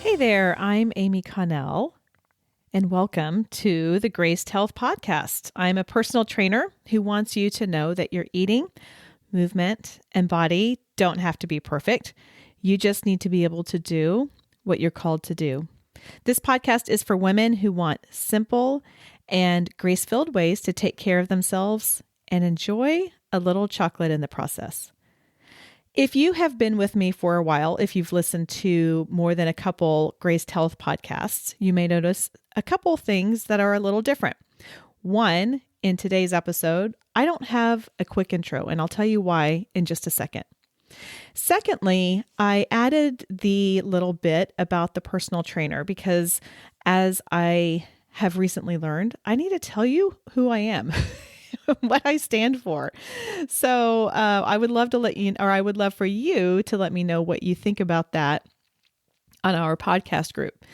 Hey there, I'm Amy Connell, and welcome to the Graced Health Podcast. I'm a personal trainer who wants you to know that your eating, movement, and body don't have to be perfect. You just need to be able to do what you're called to do. This podcast is for women who want simple and grace-filled ways to take care of themselves and enjoy a little chocolate in the process. If you have been with me for a while, if you've listened to more than a couple Graced Health podcasts, you may notice a couple things that are a little different. One, in today's episode, I don't have a quick intro, and I'll tell you why in just a second. Secondly, I added the little bit about the personal trainer because, as I have recently learned, I need to tell you who I am. What I stand for. So I would love to I would love for you to let me know what you think about that on our podcast group.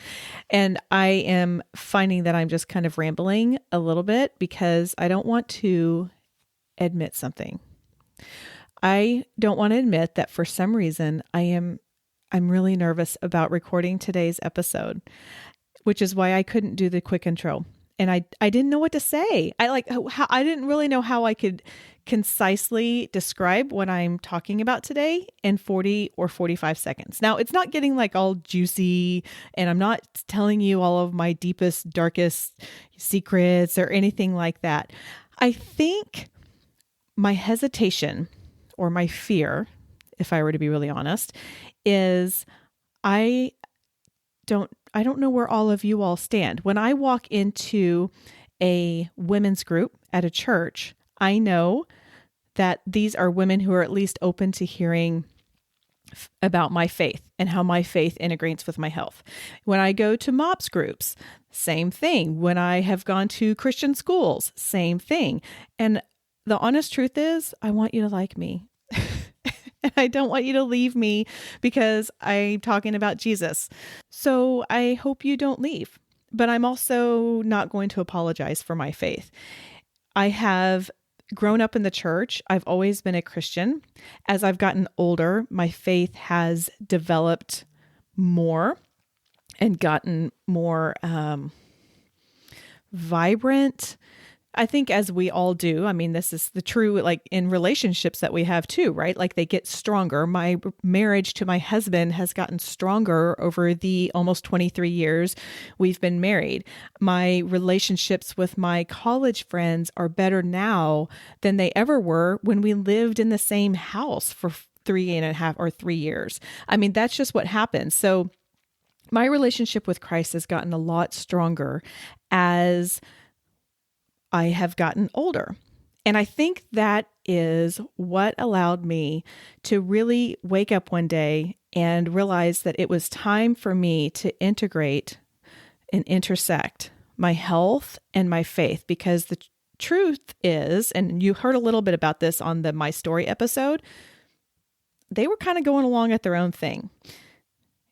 And I am finding that I'm just kind of rambling a little bit because I don't want to admit something. I don't want to admit that for some reason I'm really nervous about recording today's episode, which is why I couldn't do the quick intro. And I didn't know what to say. I didn't really know how I could concisely describe what I'm talking about today in 40 or 45 seconds. Now, it's not getting like all juicy, and I'm not telling you all of my deepest, darkest secrets or anything like that. I think my hesitation or my fear, if I were to be really honest, is I don't know where all of you all stand. When I walk into a women's group at a church, I know that these are women who are at least open to hearing about my faith and how my faith integrates with my health. When I go to MOPS groups, same thing. When I have gone to Christian schools, same thing. And the honest truth is, I want you to like me. And I don't want you to leave me because I'm talking about Jesus. So I hope you don't leave. But I'm also not going to apologize for my faith. I have grown up in the church. I've always been a Christian. As I've gotten older, my faith has developed more and gotten more vibrant. I think as we all do, I mean, this is the true, like in relationships that we have too, right? Like they get stronger. My marriage to my husband has gotten stronger over the almost 23 years we've been married. My relationships with my college friends are better now than they ever were when we lived in the same house for 3 years. I mean, that's just what happens. So my relationship with Christ has gotten a lot stronger as I have gotten older. And I think that is what allowed me to really wake up one day and realize that it was time for me to integrate and intersect my health and my faith, because the truth is, and you heard a little bit about this on the My Story episode, they were kind of going along at their own thing.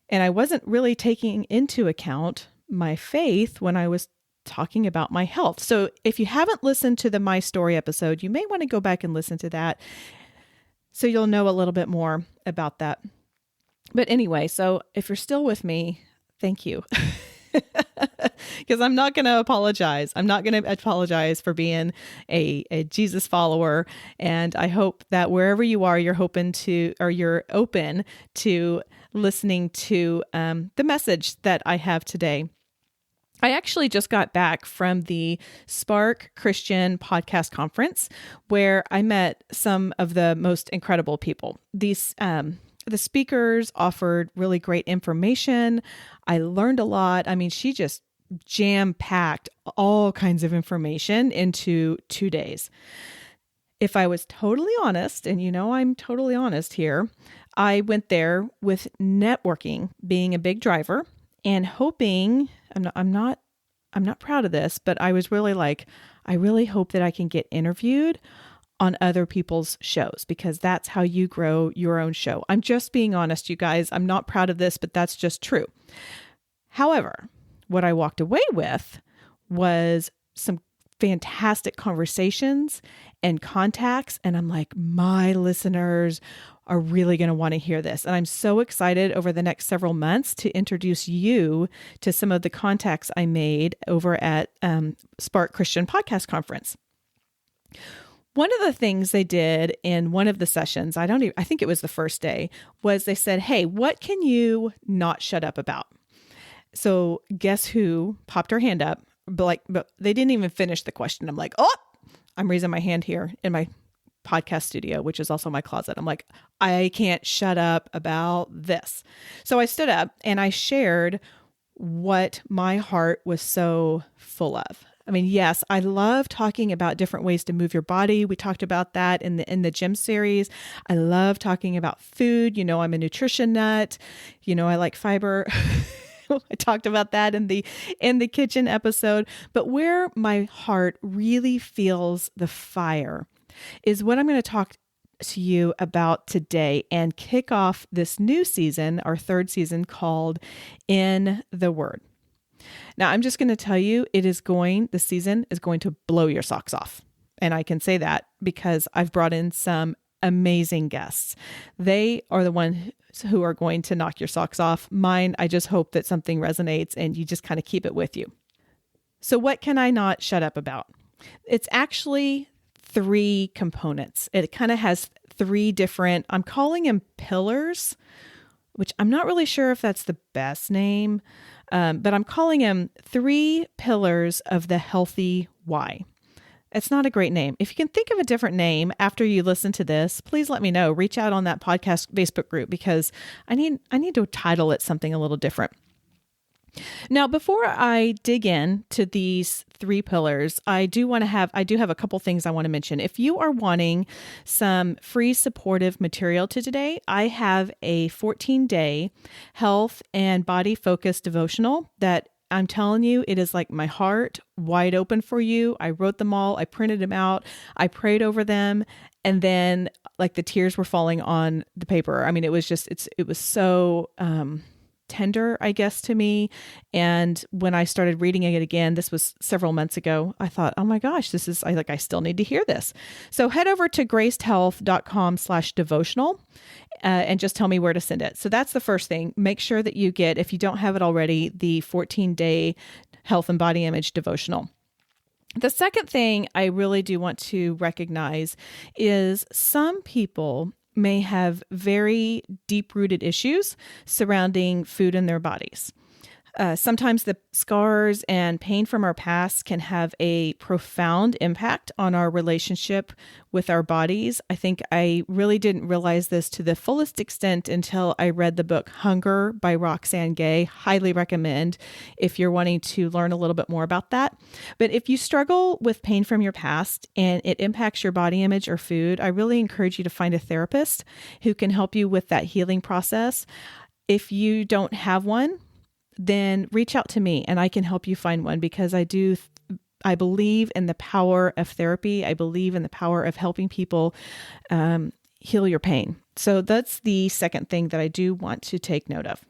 And I wasn't really taking into account my faith when I was talking about my health. So if you haven't listened to the My Story episode, you may want to go back and listen to that so you'll know a little bit more about that. But anyway, so if you're still with me, thank you. Because I'm not going to apologize. I'm not going to apologize for being a Jesus follower. And I hope that wherever you are, you're open to listening to the message that I have today. I actually just got back from the Spark Christian Podcast Conference, where I met some of the most incredible people. The speakers offered really great information. I learned a lot. I mean, she just jam-packed all kinds of information into 2 days. If I was totally honest, and you know I'm totally honest here, I went there with networking being a big driver and hoping, I'm not proud of this, but I was really like, I really hope that I can get interviewed on other people's shows, because that's how you grow your own show. I'm just being honest, you guys. I'm not proud of this, but that's just true. However, what I walked away with was some fantastic conversations and contacts. And I'm like, my listeners are really going to want to hear this. And I'm so excited over the next several months to introduce you to some of the contacts I made over at Spark Christian Podcast Conference. One of the things they did in one of the sessions, I think it was the first day, was they said, hey, what can you not shut up about? So guess who popped her hand up? But they didn't even finish the question. I'm like, oh, I'm raising my hand here in my podcast studio, which is also my closet. I'm like, I can't shut up about this. So I stood up and I shared what my heart was so full of. I mean, yes, I love talking about different ways to move your body. We talked about that in the gym series. I love talking about food. I'm a nutrition nut. I like fiber. I talked about that in the kitchen episode. But where my heart really feels the fire is what I'm going to talk to you about today and kick off this new season, our third season, called In the Word. Now, I'm just going to tell you, the season is going to blow your socks off. And I can say that because I've brought in some amazing guests. They are the ones who are going to knock your socks off. Mine, I just hope that something resonates and you just kind of keep it with you. So what can I not shut up about? It's actually 3 components. It kind of has 3 different, I'm calling them pillars, which I'm not really sure if that's the best name, but I'm calling them 3 pillars of the healthy why. It's not a great name. If you can think of a different name after you listen to this, please let me know. Reach out on that podcast Facebook group because I need to title it something a little different. Now, before I dig in to these 3 pillars, I do have a couple things I want to mention. If you are wanting some free supportive material to today, I have a 14-day health and body focused devotional that I'm telling you, it is like my heart wide open for you. I wrote them all. I printed them out. I prayed over them. And then like the tears were falling on the paper. I mean, it was so, tender, I guess, to me. And when I started reading it again, this was several months ago, I thought, oh my gosh, I still need to hear this. So head over to gracedhealth.com/devotional and just tell me where to send it. So that's the first thing. Make sure that you get, if you don't have it already, the 14-day health and body image devotional. The second thing I really do want to recognize is some people may have very deep-rooted issues surrounding food in their bodies. Sometimes the scars and pain from our past can have a profound impact on our relationship with our bodies. I think I really didn't realize this to the fullest extent until I read the book Hunger by Roxane Gay. Highly recommend if you're wanting to learn a little bit more about that. But if you struggle with pain from your past and it impacts your body image or food, I really encourage you to find a therapist who can help you with that healing process. If you don't have one, then reach out to me and I can help you find one because I believe in the power of therapy. I believe in the power of helping people heal your pain. So that's the second thing that I do want to take note of.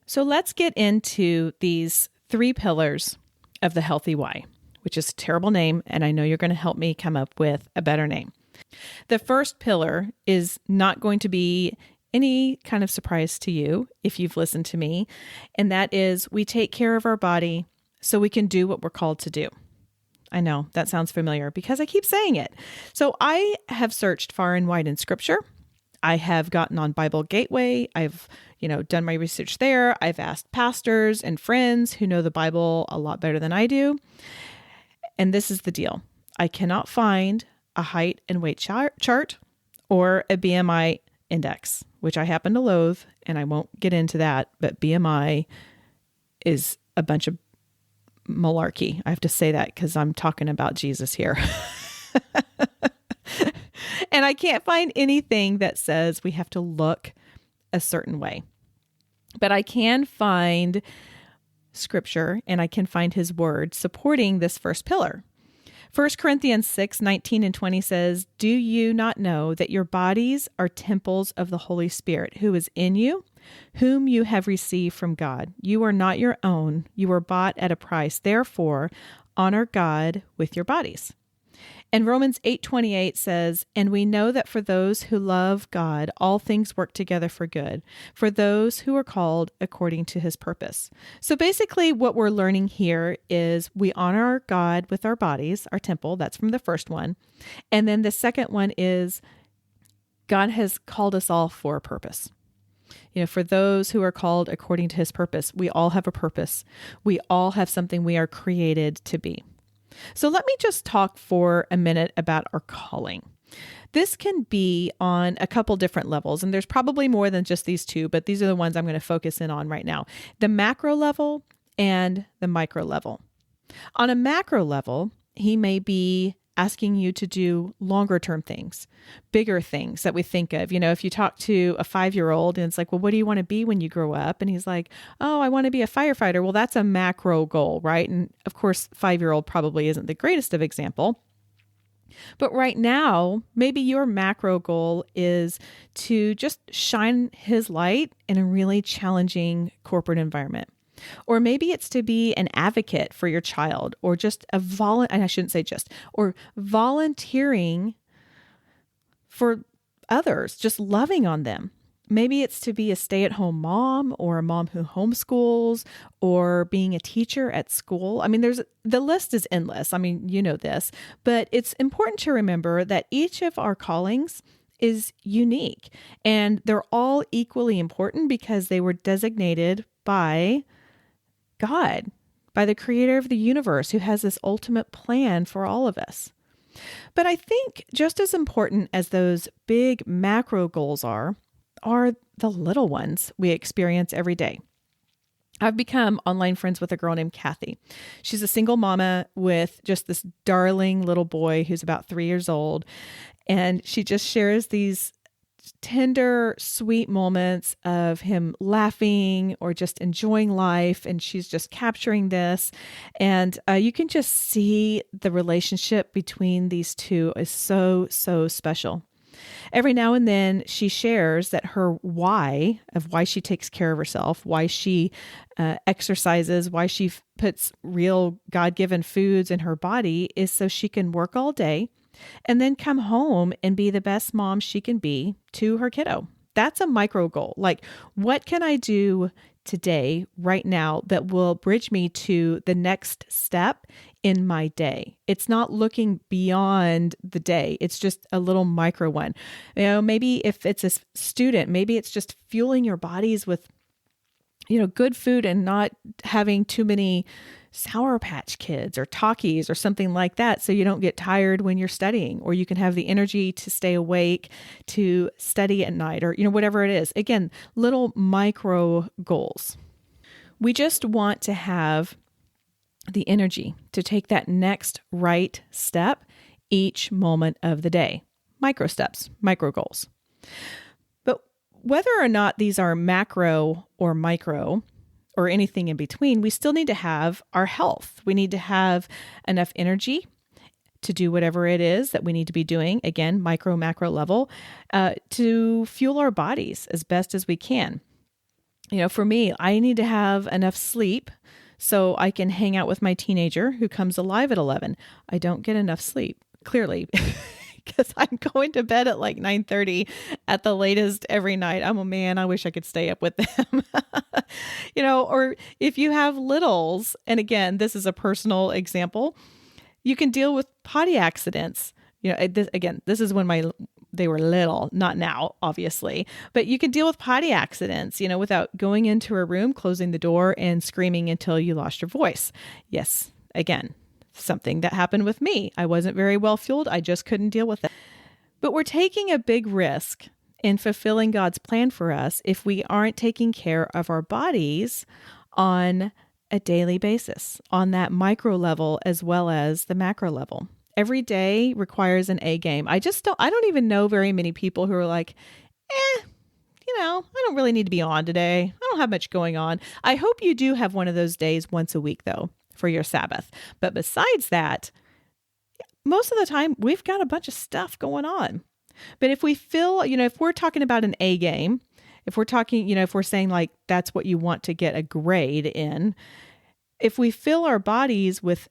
So let's get into these 3 pillars of the healthy why, which is a terrible name. And I know you're going to help me come up with a better name. The first pillar is not going to be any kind of surprise to you if you've listened to me, and that is we take care of our body so we can do what we're called to do. I know that sounds familiar because I keep saying it. So I have searched far and wide in Scripture. I have gotten on Bible Gateway. I've, done my research there. I've asked pastors and friends who know the Bible a lot better than I do. And this is the deal. I cannot find a height and weight chart or a BMI index, which I happen to loathe, and I won't get into that, but BMI is a bunch of malarkey. I have to say that because I'm talking about Jesus here. And I can't find anything that says we have to look a certain way. But I can find Scripture and I can find His Word supporting this first pillar. 1 Corinthians 6:19-20 says, "Do you not know that your bodies are temples of the Holy Spirit who is in you, whom you have received from God? You are not your own. You were bought at a price. Therefore, honor God with your bodies. And Romans 8:28 says, and we know that for those who love God, all things work together for good, for those who are called according to his purpose. So basically what we're learning here is we honor God with our bodies, our temple. That's from the first one. And then the second one is God has called us all for a purpose. For those who are called according to his purpose, we all have a purpose. We all have something we are created to be. So let me just talk for a minute about our calling. This can be on a couple different levels, and there's probably more than just these two, but these are the ones I'm going to focus in on right now. The macro level and the micro level. On a macro level, he may be asking you to do longer term things, bigger things that we think of. If you talk to a 5-year-old and it's like, well, what do you want to be when you grow up? And he's like, oh, I want to be a firefighter. Well, that's a macro goal, right? And of course, 5-year-old probably isn't the greatest of example. But right now, maybe your macro goal is to just shine his light in a really challenging corporate environment. Or maybe it's to be an advocate for your child, or just or volunteering for others, just loving on them. Maybe it's to be a stay-at-home mom, or a mom who homeschools, or being a teacher at school. The list is endless. You know this, but it's important to remember that each of our callings is unique, and they're all equally important because they were designated by God, by the creator of the universe, who has this ultimate plan for all of us. But I think just as important as those big macro goals are the little ones we experience every day. I've become online friends with a girl named Kathy. She's a single mama with just this darling little boy who's about 3 years old. And she just shares these tender, sweet moments of him laughing or just enjoying life. And she's just capturing this. And you can just see the relationship between these two is so, so special. Every now and then she shares that her why she takes care of herself, why she exercises, why she puts real God-given foods in her body is so she can work all day and then come home and be the best mom she can be to her kiddo. That's a micro goal. Like, what can I do today, right now, that will bridge me to the next step in my day? It's not looking beyond the day. It's just a little micro one. Maybe if it's a student, maybe it's just fueling your bodies with, good food and not having too many Sour Patch Kids or Takis or something like that, so you don't get tired when you're studying, or you can have the energy to stay awake to study at night, or whatever it is. Again, little micro goals. We just want to have the energy to take that next right step each moment of the day. Micro steps, micro goals. But whether or not these are macro or micro, or anything in between, we still need to have our health. We need to have enough energy to do whatever it is that we need to be doing, again, micro, macro level, to fuel our bodies as best as we can. For me, I need to have enough sleep so I can hang out with my teenager who comes alive at 11. I don't get enough sleep, clearly, because I'm going to bed at like 9:30 at the latest every night. I'm a man. I wish I could stay up with them. Or if you have littles, and again, this is a personal example, you can deal with potty accidents. This is when they were little, not now, obviously, but you can deal with potty accidents, without going into a room, closing the door, and screaming until you lost your voice. Yes, again, something that happened with me. I wasn't very well fueled. I just couldn't deal with it. But we're taking a big risk in fulfilling God's plan for us if we aren't taking care of our bodies on a daily basis, on that micro level as well as the macro level. Every day requires an A game. I don't even know very many people who are like, I don't really need to be on today. I don't have much going on. I hope you do have one of those days once a week, though, for your Sabbath. But besides that, most of the time, we've got a bunch of stuff going on. But if we feel, if we're talking about an A game, if we're talking, if we're saying like that's what you want to get a grade in, if we fill our bodies with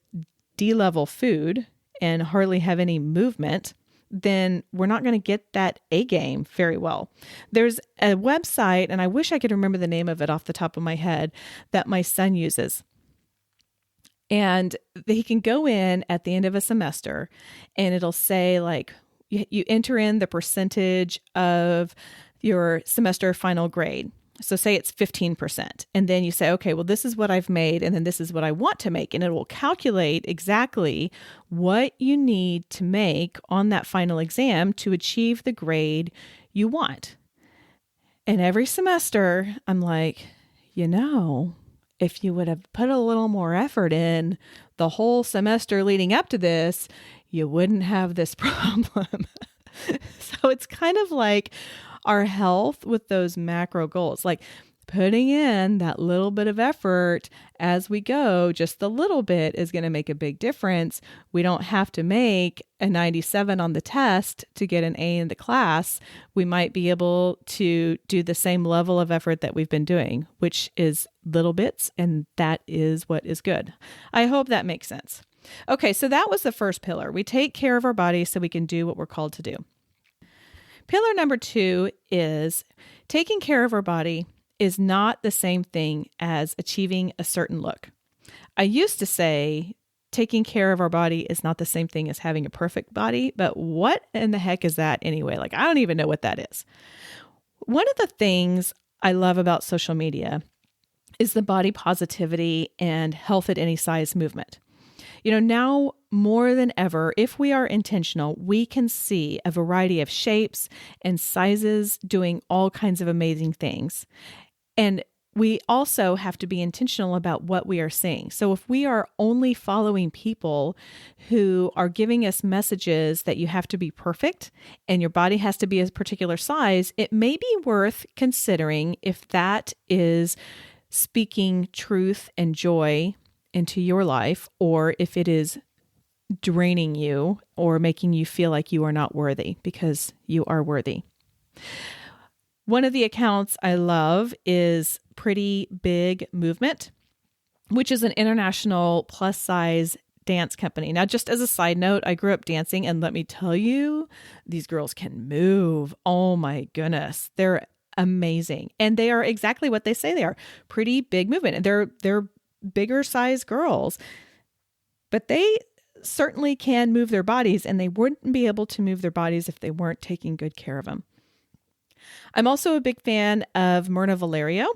D-level food and hardly have any movement, then we're not going to get that A game very well. There's a website, and I wish I could remember the name of it off the top of my head, that my son uses. And he can go in at the end of a semester and it'll say like, you enter in the percentage of your semester final grade. So say it's 15%. And then you say, okay, well, this is what I've made. And then this is what I want to make. And it will calculate exactly what you need to make on that final exam to achieve the grade you want. And every semester, I'm like, if you would have put a little more effort in the whole semester leading up to this, you wouldn't have this problem. So it's kind of like our health with those macro goals, like putting in that little bit of effort as we go, just a little bit is going to make a big difference. We don't have to make a 97 on the test to get an A in the class. We might be able to do the same level of effort that we've been doing, which is little bits, and that is what is good. I hope that makes sense. Okay, so that was the first pillar. We take care of our body so we can do what we're called to do. Pillar number 2 is taking care of our body is not the same thing as achieving a certain look. I used to say taking care of our body is not the same thing as having a perfect body, but what in the heck is that anyway? Like, I don't even know what that is. One of the things I love about social media is the body positivity and health at any size movement. Now more than ever, if we are intentional, we can see a variety of shapes and sizes doing all kinds of amazing things. And we also have to be intentional about what we are seeing. So if we are only following people who are giving us messages that you have to be perfect and your body has to be a particular size, it may be worth considering if that is speaking truth and joy into your life, or if it is draining you or making you feel like you are not worthy, because you are worthy. One of the accounts I love is Pretty Big Movement, which is an international plus size dance company. Now, just as a side note, I grew up dancing, and let me tell you, these girls can move. Oh my goodness. They're amazing. And they are exactly what they say they are. Pretty big movement. And they're bigger size girls, but they certainly can move their bodies, and they wouldn't be able to move their bodies if they weren't taking good care of them. I'm also a big fan of Myrna Valerio,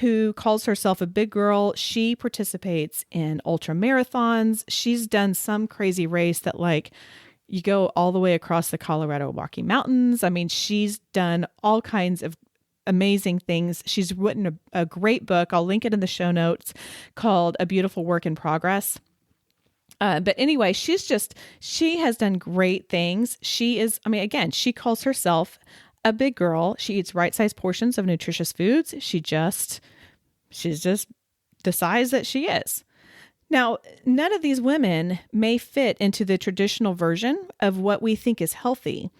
who calls herself a big girl. She participates in ultra marathons. She's done some crazy race that you go all the way across the Colorado Rocky Mountains. I mean, she's done all kinds of amazing things. She's written a great book. I'll link it in the show notes, called A Beautiful Work in Progress. But anyway, she has done great things. She calls herself a big girl. She eats right-sized portions of nutritious foods. She's just the size that she is. Now, none of these women may fit into the traditional version of what we think is healthy,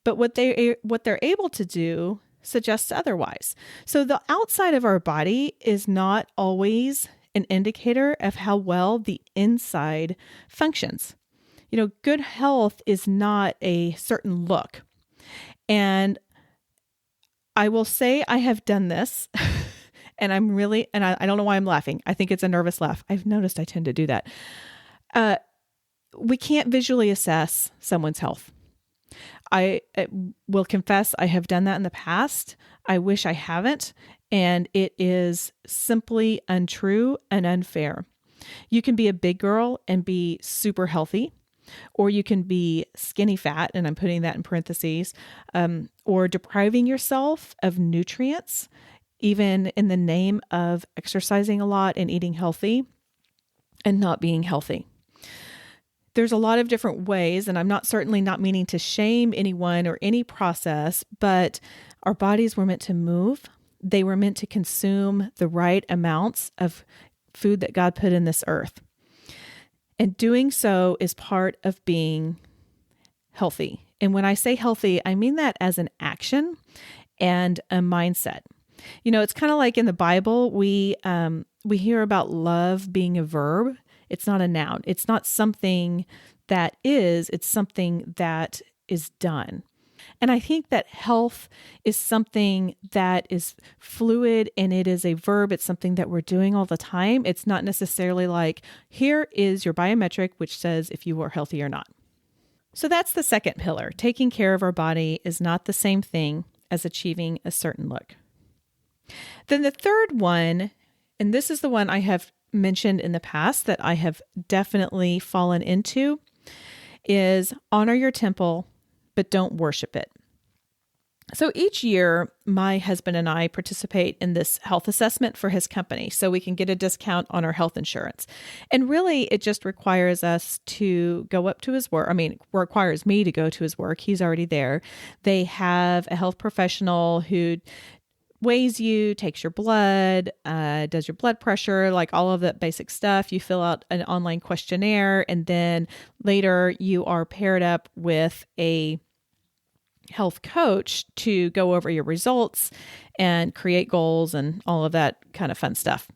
but what they're able to do suggests otherwise. So the outside of our body is not always an indicator of how well the inside functions. Good health is not a certain look. And I will say I have done this and I don't know why I'm laughing. I think it's a nervous laugh. I've noticed I tend to do that. We can't visually assess someone's health. I will confess I have done that in the past. I wish I haven't. And it is simply untrue and unfair. You can be a big girl and be super healthy, or you can be skinny fat, and I'm putting that in parentheses, or depriving yourself of nutrients, even in the name of exercising a lot and eating healthy, and not being healthy. There's a lot of different ways, and I'm certainly not meaning to shame anyone or any process, but our bodies were meant to move. They were meant to consume the right amounts of food that God put in this earth. And doing so is part of being healthy. And when I say healthy, I mean that as an action and a mindset. It's kind of like in the Bible, we hear about love being a verb It's not a noun. It's not something that is, it's something that is done. And I think that health is something that is fluid and it is a verb. It's something that we're doing all the time. It's not necessarily like, here is your biometric, which says if you are healthy or not. So that's the second pillar. Taking care of our body is not the same thing as achieving a certain look. Then the third one, and this is the one I have mentioned in the past that I have definitely fallen into, is honor your temple, but don't worship it. So each year, my husband and I participate in this health assessment for his company so we can get a discount on our health insurance. And really, it just requires us to go up to his work. Requires me to go to his work. He's already there. They have a health professional who weighs you, takes your blood, does your blood pressure, like all of that basic stuff. You fill out an online questionnaire, and then later you are paired up with a health coach to go over your results and create goals and all of that kind of fun stuff.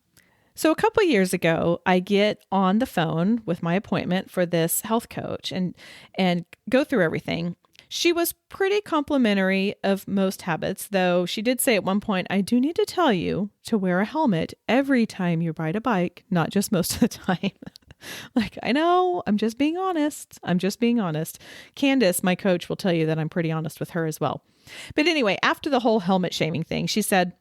So a couple of years ago, I get on the phone with my appointment for this health coach and go through everything. She was pretty complimentary of most habits, though she did say at one point, I do need to tell you to wear a helmet every time you ride a bike, not just most of the time. Like, I know, I'm just being honest. Candace, my coach, will tell you that I'm pretty honest with her as well. But anyway, after the whole helmet shaming thing, she said,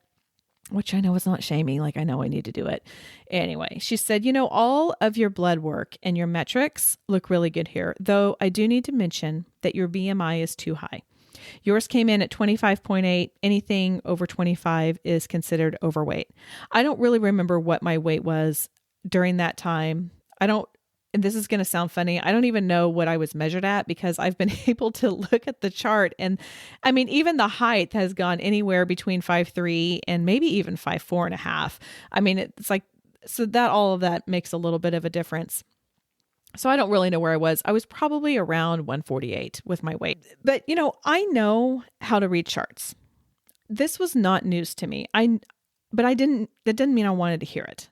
which I know is not shaming, like I know I need to do it. Anyway, she said, all of your blood work and your metrics look really good here, though I do need to mention that your BMI is too high. Yours came in at 25.8. Anything over 25 is considered overweight. I don't really remember what my weight was during that time. And this is going to sound funny, I don't even know what I was measured at because I've been able to look at the chart. And I mean, even the height has gone anywhere between 5'3" and maybe even 5'4.5". I mean, it's like, so that all of that makes a little bit of a difference. So I don't really know where I was. I was probably around 148 with my weight. But, I know how to read charts. This was not news to me. That didn't mean I wanted to hear it.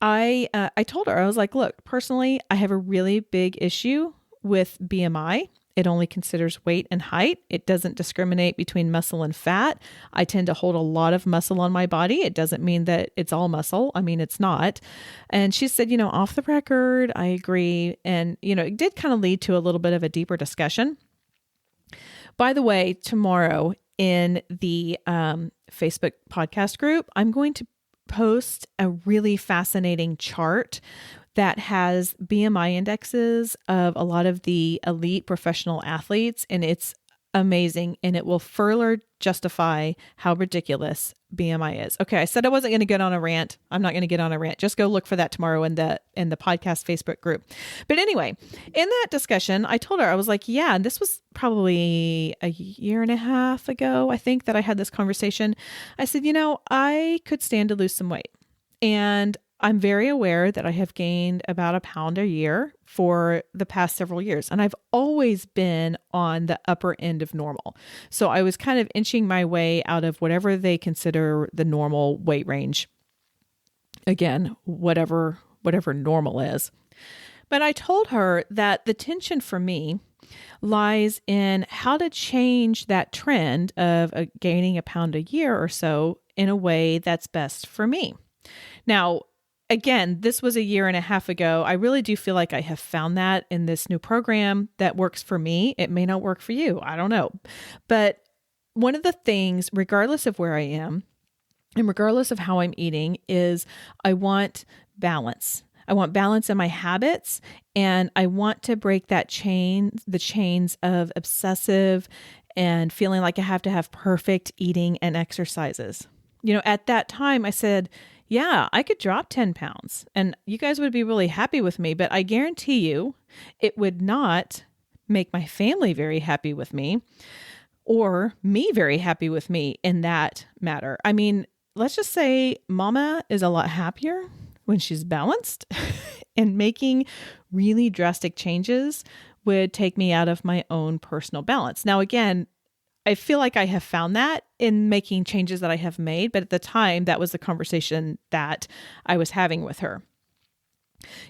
I told her, I was like, look, personally, I have a really big issue with BMI. It only considers weight and height. It doesn't discriminate between muscle and fat. I tend to hold a lot of muscle on my body. It doesn't mean that it's all muscle. I mean, it's not. And she said, off the record, I agree. And, it did kind of lead to a little bit of a deeper discussion. By the way, tomorrow in the Facebook podcast group, I'm going to post a really fascinating chart that has BMI indexes of a lot of the elite professional athletes, and it's amazing, and it will further justify how ridiculous BMI is. Okay, I said I wasn't going to get on a rant. I'm not going to get on a rant. Just go look for that tomorrow in the podcast Facebook group. But anyway, in that discussion, I told her, I was like, yeah, and this was probably a year and a half ago, I think, that I had this conversation. I said, I could stand to lose some weight. And I'm very aware that I have gained about a pound a year for the past several years. And I've always been on the upper end of normal. So I was kind of inching my way out of whatever they consider the normal weight range. Again, whatever normal is. But I told her that the tension for me lies in how to change that trend of gaining a pound a year or so in a way that's best for me. Now, again, this was a year and a half ago. I really do feel like I have found that in this new program that works for me. It may not work for you. I don't know. But one of the things, regardless of where I am and regardless of how I'm eating, is I want balance. I want balance in my habits, and I want to break the chains of obsessive and feeling like I have to have perfect eating and exercises. At that time I said, yeah, I could drop 10 pounds and you guys would be really happy with me, but I guarantee you it would not make my family very happy with me or me very happy with me in that matter. I mean, let's just say mama is a lot happier when she's balanced and making really drastic changes would take me out of my own personal balance. Now, again, I feel like I have found that in making changes that I have made, but at the time, that was the conversation that I was having with her.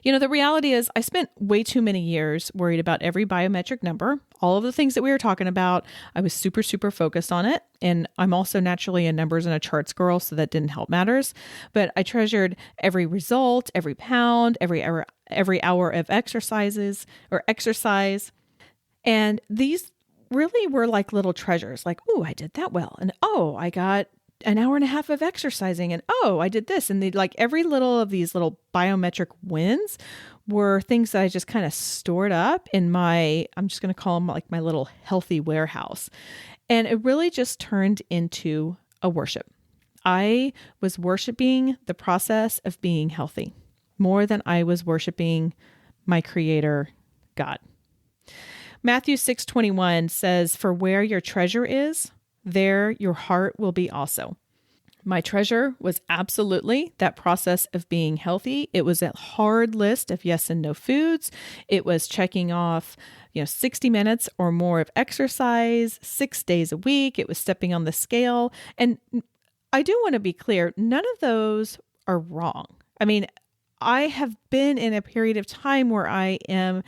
The reality is I spent way too many years worried about every biometric number, all of the things that we were talking about. I was super, super focused on it. And I'm also naturally a numbers and a charts girl, so that didn't help matters. But I treasured every result, every pound, every hour of exercise. And these really were like little treasures, like, oh, I did that well. And oh, I got an hour and a half of exercising, and oh, I did this. And like every little of these little biometric wins were things that I just kind of stored up in I'm just going to call them like my little healthy warehouse. And it really just turned into a worship. I was worshiping the process of being healthy more than I was worshiping my creator, God. Matthew 6:21 says, "For where your treasure is, there your heart will be also." My treasure was absolutely that process of being healthy. It was a hard list of yes and no foods. It was checking off, 60 minutes or more of exercise, 6 days a week. It was stepping on the scale. And I do want to be clear, none of those are wrong. I mean, I have been in a period of time where I am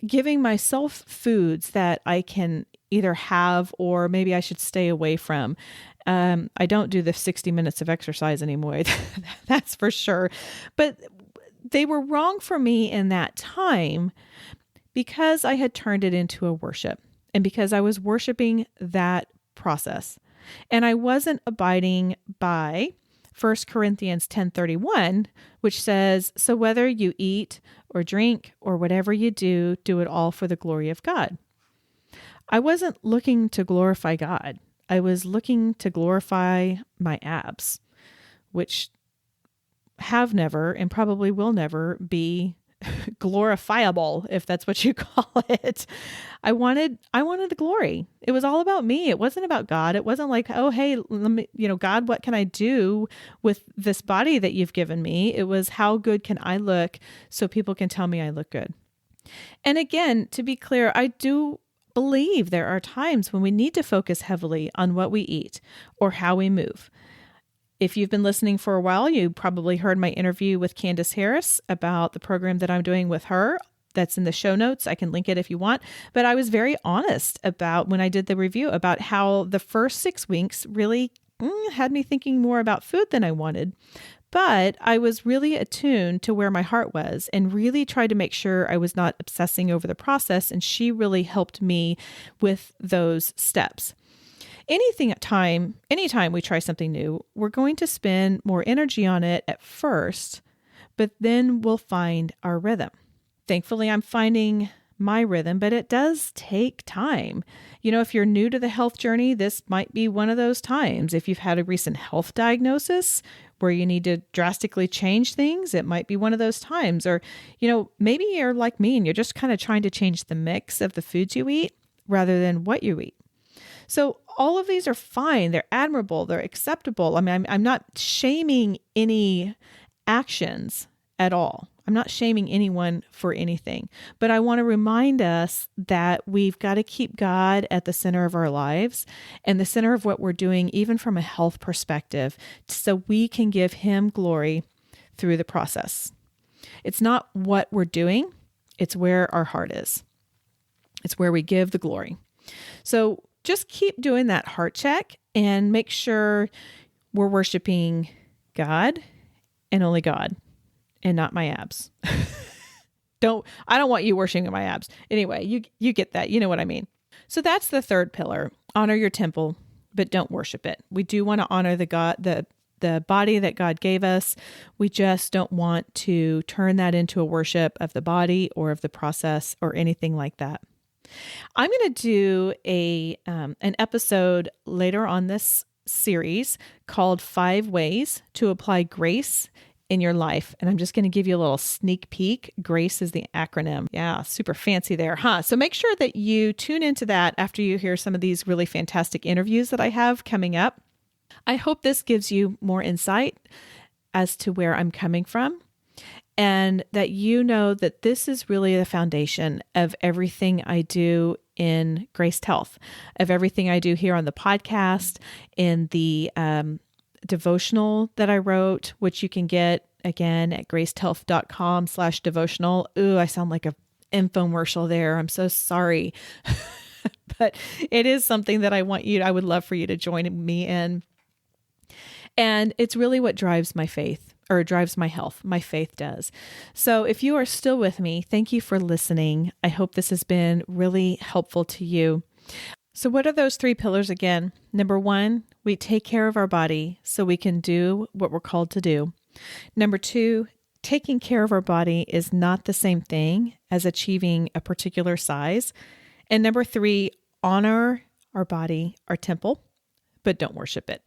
giving myself foods that I can either have or maybe I should stay away from. I don't do the 60 minutes of exercise anymore. That's for sure. But they were wrong for me in that time because I had turned it into a worship and because I was worshiping that process. And I wasn't abiding by 1 Corinthians 10:31, which says, "So whether you eat or drink or whatever you do, do it all for the glory of God." I wasn't looking to glorify God. I was looking to glorify my abs, which have never and probably will never be glorifiable, if that's what you call it. I wanted the glory. It was all about me. It wasn't about God. It wasn't like, oh, hey, let me, God, what can I do with this body that you've given me? It was, how good can I look so people can tell me I look good? And again, to be clear, I do believe there are times when we need to focus heavily on what we eat or how we move. If you've been listening for a while, you probably heard my interview with Candace Harris about the program that I'm doing with her. That's in the show notes. I can link it if you want. But I was very honest about when I did the review about how the first 6 weeks really had me thinking more about food than I wanted. But I was really attuned to where my heart was and really tried to make sure I was not obsessing over the process. And she really helped me with those steps. Anytime we try something new, we're going to spend more energy on it at first, but then we'll find our rhythm. Thankfully, I'm finding my rhythm, but it does take time. If you're new to the health journey, this might be one of those times. If you've had a recent health diagnosis where you need to drastically change things, it might be one of those times. Or, maybe you're like me and you're just kind of trying to change the mix of the foods you eat rather than what you eat. So all of these are fine. They're admirable. They're acceptable. I mean, I'm not shaming any actions at all. I'm not shaming anyone for anything, but I want to remind us that we've got to keep God at the center of our lives and the center of what we're doing, even from a health perspective, so we can give Him glory through the process. It's not what we're doing. It's where our heart is. It's where we give the glory. So just keep doing that heart check and make sure we're worshiping God and only God and not my abs. I don't want you worshiping my abs. Anyway, you get that. You know what I mean. So that's the third pillar. Honor your temple, but don't worship it. We do want to honor the body that God gave us. We just don't want to turn that into a worship of the body or of the process or anything like that. I'm going to do an episode later on this series called 5 Ways to Apply Grace in Your Life. And I'm just going to give you a little sneak peek. GRACE is the acronym. Yeah, super fancy there, huh? So make sure that you tune into that after you hear some of these really fantastic interviews that I have coming up. I hope this gives you more insight as to where I'm coming from, and that you know that this is really the foundation of everything I do in Graced Health, of everything I do here on the podcast, in the devotional that I wrote, which you can get again at gracedhealth.com/devotional. Ooh, I sound like a infomercial there. I'm so sorry. But it is something that I would love for you to join me in. And it's really what drives my faith, or drives my health. My faith does. So if you are still with me, thank you for listening. I hope this has been really helpful to you. So what are those 3 pillars again? Number 1, we take care of our body so we can do what we're called to do. Number 2, taking care of our body is not the same thing as achieving a particular size. And number 3, honor our body, our temple, but don't worship it.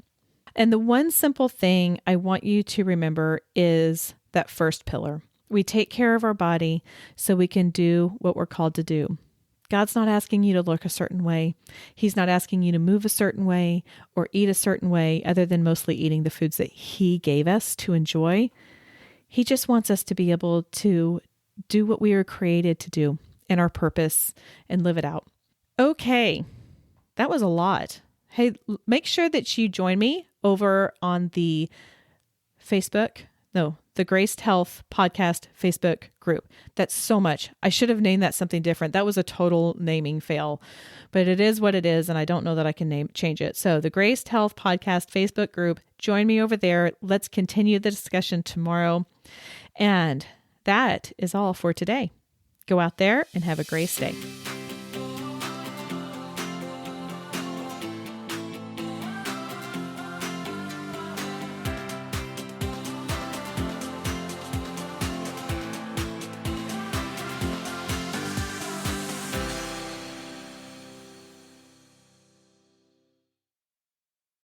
And the one simple thing I want you to remember is that first pillar. We take care of our body so we can do what we're called to do. God's not asking you to look a certain way. He's not asking you to move a certain way or eat a certain way, other than mostly eating the foods that He gave us to enjoy. He just wants us to be able to do what we were created to do in our purpose and live it out. Okay, that was a lot. Hey, make sure that you join me over on the Graced Health Podcast Facebook group. That's so much. I should have named that something different. That was a total naming fail, but it is what it is, and I don't know that I can change it. So the Graced Health Podcast Facebook group, join me over there. Let's continue the discussion tomorrow. And that is all for today. Go out there and have a grace day.